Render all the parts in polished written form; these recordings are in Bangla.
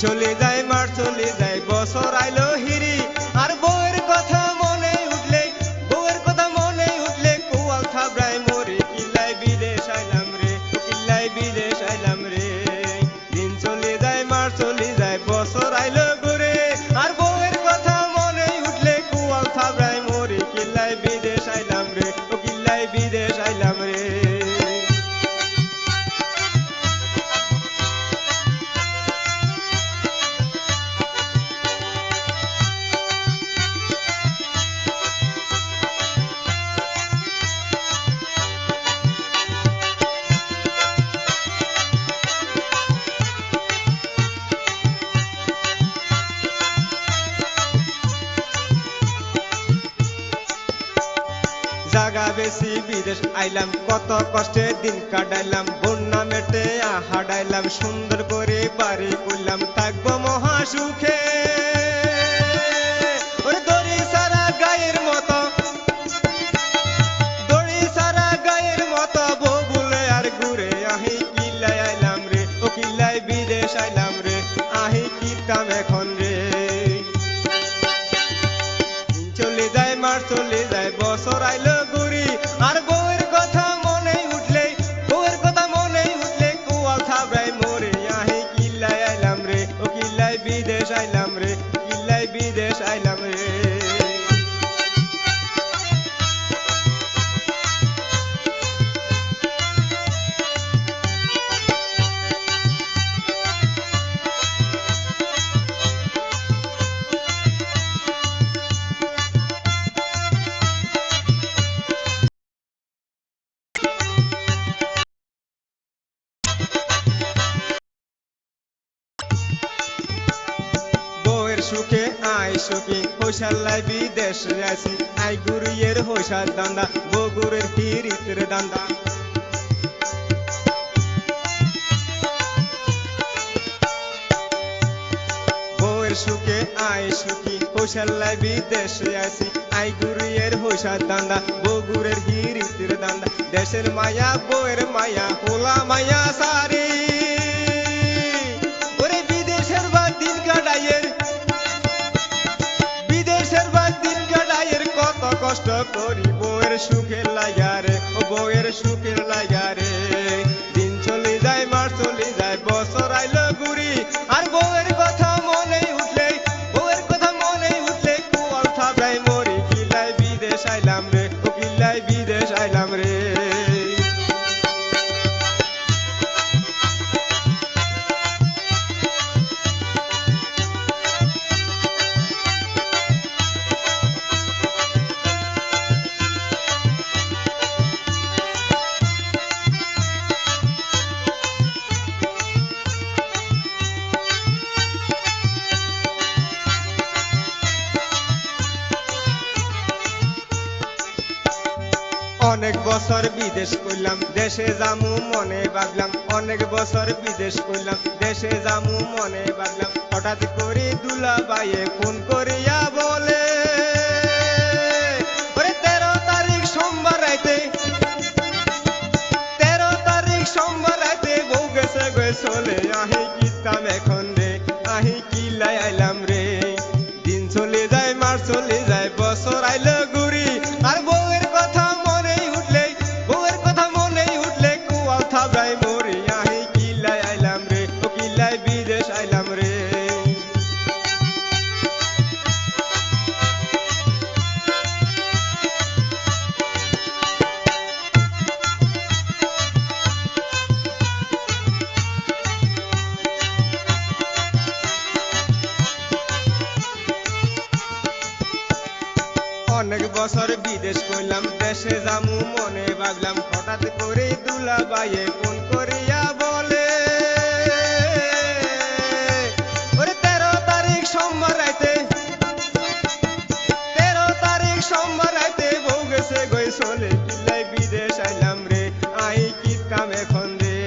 চলে যায় মাস চলে যায় বছর আইলো হিরি আর বউয়ের কথা মনে উঠলে কোয়াল থাবড়ায় মরে কিল্লাই বিদেশ আইলাম রে কিল্লাই বিদেশ আইলাম রে দিন চলে যায় মাস চলে যায় বছর আইলো ঘুরে আর বউয়ের কথা মনে উঠলে কোয়াল থাবড়ায় মরে কিল্লাই বিদেশ আইলাম রে কিল্লাই বিদেশ আইলাম রে। জাগা বেশি বিদেশ আইলাম কত কষ্টে দিন কাটাইলাম বন্যা মেটে হাডাইলাম সুন্দর করে বাড়ি করলাম থাকবো মহা সুখে দড়ি সারা গায়ের মতো বউ বলে আর ঘুরে আহি কিল্লাই আইলাম রে কিল্লাই বিদেশ আইলাম রে আহি কিতাম এখন রে চলে যায় মাস চলে যায় বছর আইলো ঘুরি আর বউয়ের কথা মনে উঠলে কোয়াল থাবড়ায় মরে আহি কিল্লাই আইলাম রে কিল্লাই বিদেশ আইলাম রে কিল্লাই বিদেশ আইলাম রে। সুখে আই সুখী হইসাল্লাই বিদেশ আসি আই গুরিয়ের হইসার দান্দা বগুরের হিরিতের দান্দা বউয়ের সুখে আই সুখী হইসাল্লাই বিদেশ আসি আই গুরিয়ের হইসার দান্দা বগুরের হিরিতের দান্দা দেশের মায়া বউয়ের মায়া হোলা মায়া সারি ওরে বিদেশের বা দিন কাটাইয়ের কত কষ্ট করি বউয়ের সুখের লাগা রে বউয়ের সুখের লাগা রে দিন চলে যায় মাস চলে যায় বছর আইলো ঘুরি আর বউয়ের কথা মনে উঠলে কোয়াল থাবড়ায় মরি কিল্লাই বিদেশ আইলাম রে কিল্লাই বিদেশ আইলাম রে। অনেক বছর বিদেশ করলাম দেশে জামু মনে ভাবলাম অনেক বছর বিদেশ করলাম দেশে জামু মনে ভাবলাম হঠাৎ করে দুলা বাইয়ে ফোন করিয়া বলে 13 তারিখ সোমবার রাইতে বউ গেছে চলে আহি কিতাম এখন রে আহি কিল্লাই আইলাম রে দিন চলে যায় মাস চলে যায় বছর আইলো ঘুরি আর বউয়ের কথা কোয়াল থাবড়ায় মরি আহি কিল্লাই আইলাম রে কিল্লাই বিদেশ আইলাম রে। অনেক বছর বিদেশ করলাম দেশে জামু মনে ভাবলাম হঠাৎ করে দুলা বাইয়ে ফোন করিয়া বলে 13 তারিখ সোমবার রাইতে বউ গেছে চলে কিল্লাই বিদেশ আইলাম রে আই কিতাম এখন রে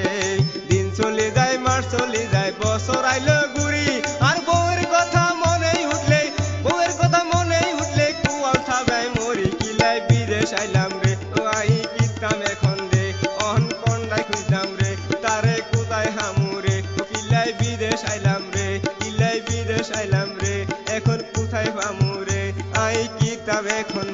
দিন চলে যায় মাস চলে যায় বছর আইলো ঘুরি আর বউয়ের কথা মনে উঠলে কোয়াল থাবড়ায় মরি কিল্লাই বিদেশ আইলাম রে আই কিতাম এখন রে অহন কন্ডাই খুঁজলাম রে তারে কোথায় হামুরে কিল্লাই বিদেশ আইলাম রে। এখন